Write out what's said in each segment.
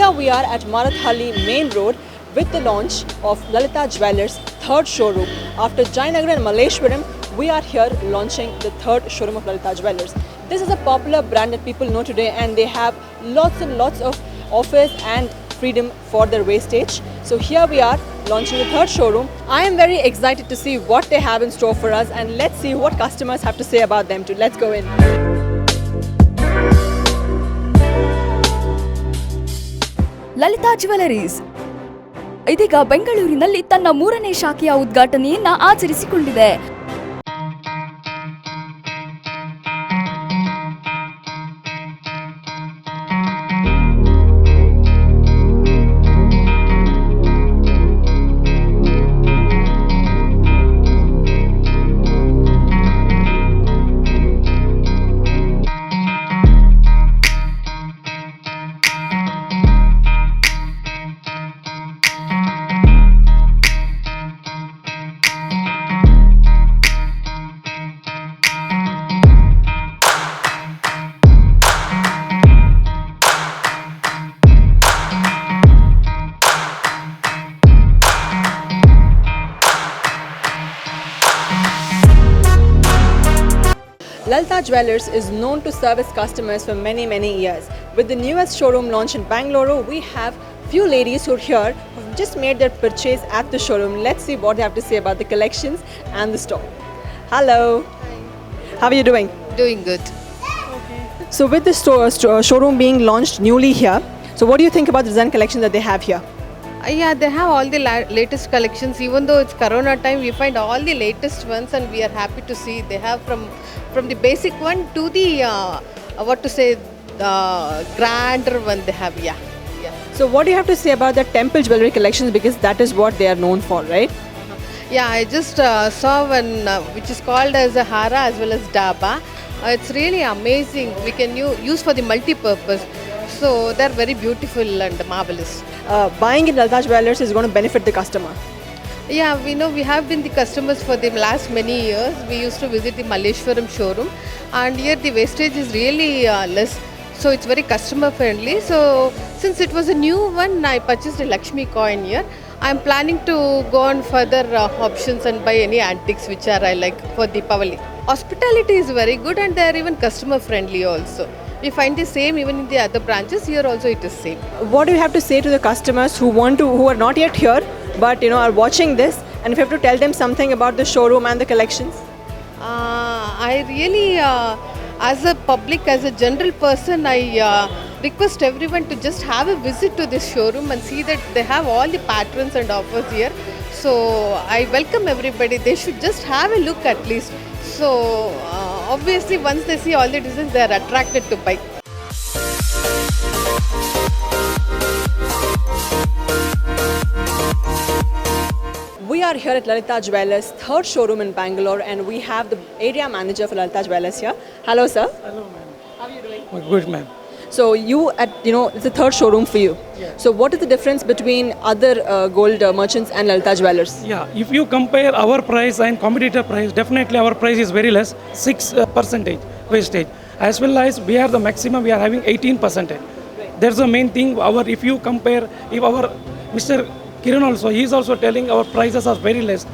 here we are at Marathalli Main Road with the launch of Lalita Jewellers' third showroom. After Jayanagar and Malleshwaram, we are here launching the third showroom of Lalita Jewellers. This is a popular brand that people know today, and they have lots and lots of offers and freedom for their wastage. So here we are launching the third showroom. I am very excited to see what they have in store for us, and let's see what customers have to say about them too. Let's go in. Lalita jewelleries ಇದೀಗ ಬೆಂಗಳೂರಿನಲ್ಲಿ ತನ್ನ 3ನೇ ಶಾಖೆಯ ಉದ್ಘಾಟನೆಯನ್ನ ಆಚರಿಸಿಕೊಂಡಿದೆ. Lalita Jewellers is known to service customers for many years. With the newest showroom launch in Bangalore, we have few ladies who are here who have just made their purchase at the showroom. Let's see what they have to say about the collections and the store. Hello. Hi. How are you doing? Doing good. Okay. So with the showroom being launched newly here, so what do you think about the design collection that they have here? Yeah, they have all the latest collections. Even though it's Corona time, we find all the latest ones, and we are happy to see they have from the basic one to the grander one they have. Yeah. So what do you have to say about the temple jewelry collections, because that is what they are known for, right? Yeah, I just saw one which is called as a hara as well as daba. It's really amazing. We can use for the multi-purpose. So they're very beautiful and marvelous. Buying in Lalita Jewellers is going to benefit the customer. Yeah, we know we have been the customers for the last many years. We used to visit the Malleshwaram showroom, and here the wastage is really less. So it's very customer friendly. So since it was a new one, I purchased a Lakshmi coin here. I'm planning to go on further options and buy any antiques which are I like for Deepavali. Hospitality is very good, and they are even customer friendly also. We find the same even in the other branches. Here also it is same. What do you have to say to the customers who are not yet here, but are watching this, and if you have to tell them something about the showroom and the collections? I really, as a public, as a general person, I request everyone to just have a visit to this showroom and see that they have all the patterns and offers here. So I welcome everybody. They should just have a look at least. So obviously once they see all the designs, they are attracted to buy. We are here at Lalita Jewellers' third showroom in Bangalore, and we have the area manager for Lalita Jewellers here. Hello, sir. Hello, ma'am. How are you doing? Good, ma'am. So it's the third showroom for you. Yeah. So what is the difference between other gold merchants and Lalita Jewellers? Yeah, if you compare our price and competitor price, definitely our price is very less, 6% wastage. As well as we are the maximum, we are having 18%. That's the main thing. If you compare, if our Mr. Kiran also, he is also telling our prices are very less.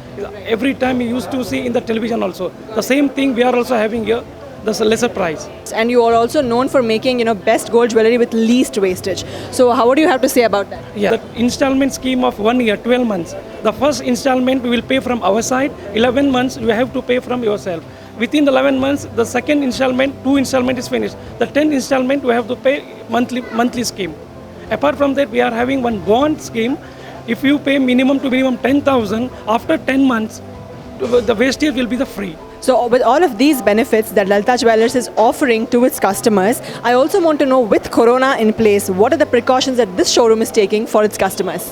Every time he used to see in the television also. The same thing we are also having here, the lesser price. And you are also known for making best gold jewelry with least wastage. So what do you have to say about that? Yeah, the installment scheme of 1 year, 12 months. The first installment we will pay from our side, 11 months you have to pay from yourself. Within the 11 months, the second installment, 2 installment is finished. The 10th installment we have to pay monthly scheme. Apart from that, we are having one bond scheme. If you pay minimum 10,000, after 10 months, the wastage will be the free. So with all of these benefits that Lalita Jewellers is offering to its customers, I also want to know, with Corona in place, what are the precautions that this showroom is taking for its customers?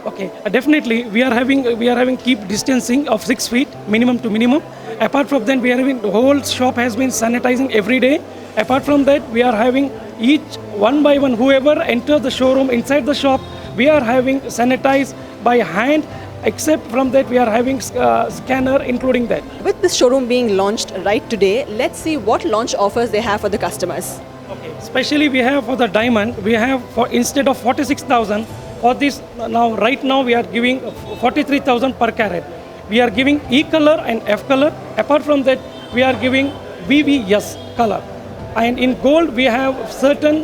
Okay, definitely we are having keep distancing of 6 feet minimum to minimum. Apart from that, we are having the whole shop has been sanitizing every day. Apart from that, we are having each one by one whoever enters the showroom inside the shop, we are having sanitized by hand. Except from that, we are having scanner including that. With this showroom being launched right today, let's see what launch offers they have for the customers. Okay. Especially we have for the diamond, we have for instead of 46,000, for this now right now we are giving 43,000 per carat. We are giving E color and F color. Apart from that, we are giving VVS color. And in gold, we have certain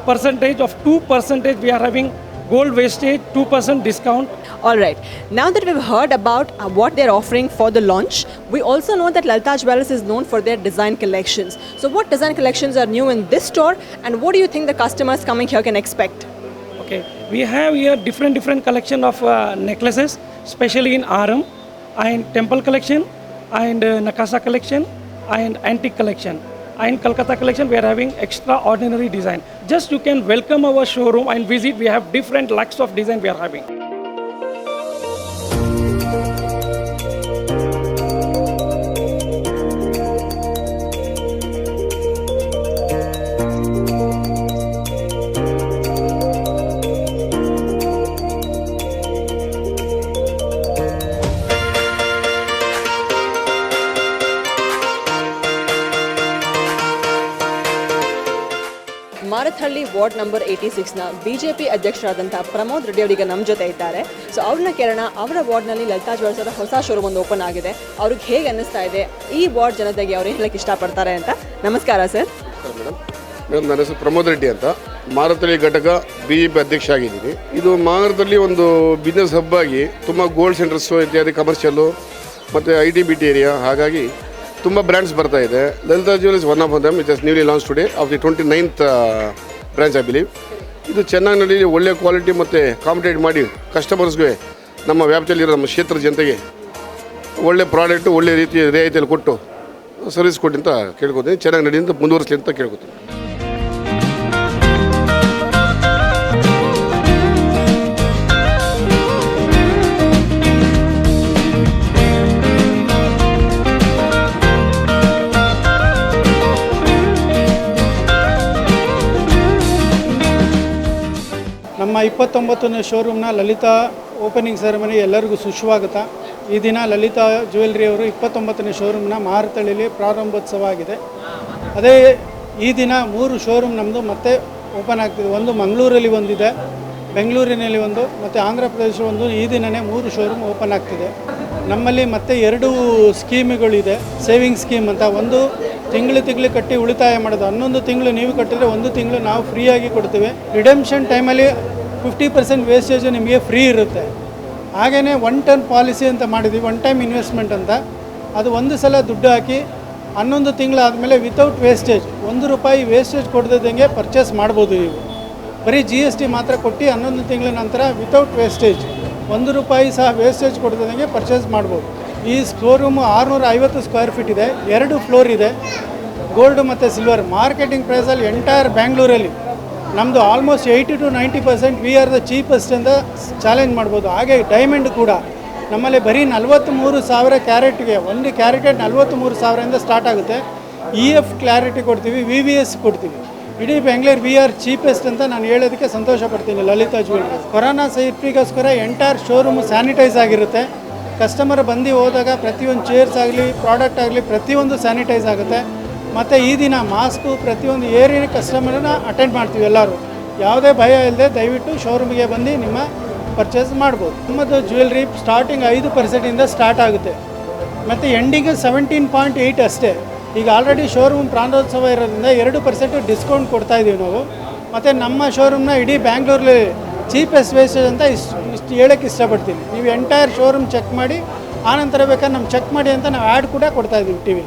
percentage of 2% we are having gold wastage, 2% discount. All right. Now that we've heard about what they're offering for the launch, we also know that Lalita Jewellers is known for their design collections. So what design collections are new in this store, and what do you think the customers coming here can expect? Okay, we have here different collection of necklaces, especially in Aram and temple collection and Nakasa collection and antique collection. And Kolkata collection, we are having extraordinary design. Just you can welcome our showroom and visit. We have different lakhs of design we are having. Marathahalli ward number 86ನ BJP ಅಧ್ಯಕ್ಷರಾದಂಥ ಪ್ರಮೋದ್ ರೆಡ್ಡಿ ಅವರಿಗೆ ನಮ್ಮ ಜೊತೆ ಇದ್ದಾರೆ. So ಅವ್ರನ್ನ ಕೇಳೋಣ, ಅವರ ವಾರ್ಡ್ನಲ್ಲಿ ಲಲಿತಾ ಜ್ಯುವೆಲ್ಸ್ ಹೊಸ ಶೋರೂಮ್ ಒಂದು ಓಪನ್ ಆಗಿದೆ, ಅವ್ರಿಗೆ ಹೇಗೆ ಅನ್ನಿಸ್ತಾ ಇದೆ, ಈ ವಾರ್ಡ್ ಜನತೆಗೆ ಅವ್ರು ಹೇಳಕ್ಕೆ ಇಷ್ಟಪಡ್ತಾರೆ ಅಂತ. ನಮಸ್ಕಾರ ಸರ್. ಮೇಡಮ್, ನನ್ನ ಹೆಸರು ಪ್ರಮೋದ್ ರೆಡ್ಡಿ ಅಂತ, ಮಾರತಳ್ಳಿ ಘಟಕ ಬಿಜೆಪಿ ಅಧ್ಯಕ್ಷ ಆಗಿದ್ದೀನಿ. ಇದು ಮಾರತಳ್ಳಿ ಒಂದು ಬಿಸ್ನೆಸ್ ಹಬ್ ಆಗಿ ತುಂಬ ಗೋಲ್ಡ್ ಸೆಂಟರ್ಸು ಇತ್ಯಾದಿ ಕಮರ್ಷಿಯಲ್ಲು ಮತ್ತು IT-BT ಏರಿಯಾ, ಹಾಗಾಗಿ ತುಂಬ ಬ್ರ್ಯಾಂಡ್ಸ್ ಬರ್ತಾ ಇದೆ. Lalita jewels one of them. It is newly launch today of the 29th branch I believe. ಇದು ಚೆನ್ನಾಗಿ ನಡೀಲಿ, ಒಳ್ಳೆ ಕ್ವಾಲಿಟಿ ಮತ್ತು ಕಾಂಪಿಟೇಟ್ ಮಾಡಿ ಕಸ್ಟಮರ್ಸ್ಗೆ ನಮ್ಮ ವ್ಯಾಪ್ತಿಯಲ್ಲಿರೋ ನಮ್ಮ ಕ್ಷೇತ್ರದ ಜನತೆಗೆ ಒಳ್ಳೆ ಪ್ರಾಡಕ್ಟು ಒಳ್ಳೆ ರೀತಿಯ ರಿಯಾಯಿತಿಯಲ್ಲಿ ಕೊಟ್ಟು ಸರ್ವಿಸ್ ಕೊಡಿ ಅಂತ ಕೇಳ್ಕೊತೀನಿ. ಚೆನ್ನಾಗಿ ನಡಿ ಅಂತ ಮುಂದುವರಿಸಲಿ ಅಂತ ಕೇಳ್ಕೊತೀನಿ. ನಮ್ಮ 29ನೇ ಶೋರೂಮ್ನ ಲಲಿತಾ ಓಪನಿಂಗ್ ಸೆರೆಮನಿ ಎಲ್ಲರಿಗೂ ಸುಸ್ವಾಗತ. ಈ ದಿನ ಲಲಿತಾ ಜ್ಯುವೆಲ್ರಿ ಅವರು 29ನೇ ಶೋರೂಮ್ನ ಮಾರತಳ್ಳಿಲಿ ಪ್ರಾರಂಭೋತ್ಸವ ಆಗಿದೆ. ಅದೇ ಈ ದಿನ 3 ಶೋರೂಮ್ ನಮ್ಮದು ಮತ್ತೆ ಓಪನ್ ಆಗ್ತಿದೆ. ಒಂದು ಮಂಗಳೂರಲ್ಲಿ ಒಂದಿದೆ, ಬೆಂಗಳೂರಿನಲ್ಲಿ ಒಂದು, ಮತ್ತು ಆಂಧ್ರ ಪ್ರದೇಶ ಒಂದು. ಈ ದಿನವೇ 3 ಶೋರೂಮ್ ಓಪನ್ ಆಗ್ತಿದೆ. ನಮ್ಮಲ್ಲಿ ಮತ್ತೆ 2 ಸ್ಕೀಮ್ಗಳಿದೆ. ಸೇವಿಂಗ್ ಸ್ಕೀಮ್ ಅಂತ, ಒಂದು ತಿಂಗಳು ಕಟ್ಟಿ ಉಳಿತಾಯ ಮಾಡೋದು, 11 ತಿಂಗಳು ನೀವು ಕಟ್ಟಿದ್ರೆ 1 ತಿಂಗಳು ನಾವು ಫ್ರೀಯಾಗಿ ಕೊಡ್ತೀವಿ. ರಿಡೆಂಪ್ಷನ್ ಟೈಮಲ್ಲಿ 50% ವೇಸ್ಟೇಜು ನಿಮಗೆ ಫ್ರೀ ಇರುತ್ತೆ. ಹಾಗೆಯೇ 1 ಟರ್ನ್ ಪಾಲಿಸಿ ಅಂತ ಮಾಡಿದ್ವಿ, 1 ಟೈಮ್ ಇನ್ವೆಸ್ಟ್ಮೆಂಟ್ ಅಂತ. ಅದು ಒಂದು ಸಲ ದುಡ್ಡು ಹಾಕಿ 11 ತಿಂಗಳಾದಮೇಲೆ ವಿತೌಟ್ ವೇಸ್ಟೇಜ್, 1 ರೂಪಾಯಿ ವೇಸ್ಟೇಜ್ ಕೊಡದಂಗೆ ಪರ್ಚೇಸ್ ಮಾಡ್ಬೋದು. ನೀವು ಬರೀ GST ಮಾತ್ರ ಕೊಟ್ಟು 11 ತಿಂಗಳ ನಂತರ ವಿತೌಟ್ ವೇಸ್ಟೇಜ್ 1 ರೂಪಾಯಿ ಸಹ ವೇಸ್ಟೇಜ್ ಕೊಡದಂಗೆ ಪರ್ಚೇಸ್ ಮಾಡ್ಬೋದು. ಈ ಶೋರೂಮು 650 ಸ್ಕ್ವೇರ್ ಫೀಟ್ ಇದೆ, 2 ಫ್ಲೋರ್ ಇದೆ. ಗೋಲ್ಡ್ ಮತ್ತು ಸಿಲ್ವರ್ ಮಾರ್ಕೆಟಿಂಗ್ ಪ್ರೈಸಲ್ಲಿ ಎಂಟೈರ್ ಬ್ಯಾಂಗ್ಳೂರಲ್ಲಿ ನಮ್ಮದು almost 80 to 90% we are the cheapest ಅಂತ ಚಾಲೆಂಜ್ ಮಾಡ್ಬೋದು. ಹಾಗೆ ಡೈಮಂಡ್ ಕೂಡ ನಮ್ಮಲ್ಲಿ ಬರೀ 43,000 ಕ್ಯಾರೆಟ್ಗೆ, 1 ಕ್ಯಾರೆಟೇ 43,000 ಸ್ಟಾರ್ಟ್ ಆಗುತ್ತೆ. EF ಕ್ಲಾರಿಟಿ ಕೊಡ್ತೀವಿ, VVS ಕೊಡ್ತೀವಿ. ಇಡೀ ಬೆಂಗಳೂರು ವಿ ಆರ್ ಚೀಪೆಸ್ಟ್ ಅಂತ ನಾನು ಹೇಳೋದಕ್ಕೆ ಸಂತೋಷ ಪಡ್ತೀನಿ. ಲಲಿತಾ ಜ್ಯುವೆಲ್ರಿ ಕೊರೋನಾ ಸೇಫ್ಟಿಗೋಸ್ಕರ ಎಂಟೈರ್ ಶೋರೂಮು ಸ್ಯಾನಿಟೈಸ್ ಆಗಿರುತ್ತೆ. ಕಸ್ಟಮರ್ ಬಂದು ಹೋದಾಗ ಪ್ರತಿಯೊಂದು ಚೇರ್ಸ್ ಆಗಲಿ, ಪ್ರಾಡಕ್ಟ್ ಆಗಲಿ, ಪ್ರತಿಯೊಂದು ಸ್ಯಾನಿಟೈಸ್ ಆಗುತ್ತೆ. ಮತ್ತು ಈ ದಿನ ಮಾಸ್ಕು ಪ್ರತಿಯೊಂದು ಏರಿಯಾ ಕಸ್ಟಮರನ್ನ ಅಟೆಂಡ್ ಮಾಡ್ತೀವಿ. ಎಲ್ಲರೂ ಯಾವುದೇ ಭಯ ಇಲ್ಲದೆ ದಯವಿಟ್ಟು ಶೋರೂಮಿಗೆ ಬಂದು ನಿಮ್ಮ ಪರ್ಚೇಸ್ ಮಾಡ್ಬೋದು. ನಮ್ಮದು ಜ್ಯುವೆಲ್ರಿ ಸ್ಟಾರ್ಟಿಂಗ್ 5% ಸ್ಟಾರ್ಟ್ ಆಗುತ್ತೆ, ಮತ್ತು ಎಂಡಿಂಗ್ 17.8 ಅಷ್ಟೇ. ಈಗ ಆಲ್ರೆಡಿ ಶೋರೂಮ್ ಪ್ರಾರಂಭೋತ್ಸವ ಇರೋದ್ರಿಂದ 2% ಡಿಸ್ಕೌಂಟ್ ಕೊಡ್ತಾಯಿದ್ದೀವಿ ನಾವು. ಮತ್ತು ನಮ್ಮ ಶೋರೂಮ್ನ ಇಡೀ ಬ್ಯಾಂಗ್ಳೂರಲ್ಲಿ ಚೀಪೆಸ್ಟ್ ವೇಸ್ಟೇಜ್ ಅಂತ ಇಷ್ಟು ಹೇಳೋಕ್ಕೆ ಇಷ್ಟಪಡ್ತೀನಿ. ನೀವು ಎಂಟೈರ್ ಶೋರೂಮ್ ಚೆಕ್ ಮಾಡಿ, ಆನಂತರ ಬೇಕಾದ್ರೆ ನಮ್ಮ ಚೆಕ್ ಮಾಡಿ ಅಂತ ನಾವು ಆ್ಯಡ್ ಕೂಡ ಕೊಡ್ತಾಯಿದ್ದೀವಿ TV.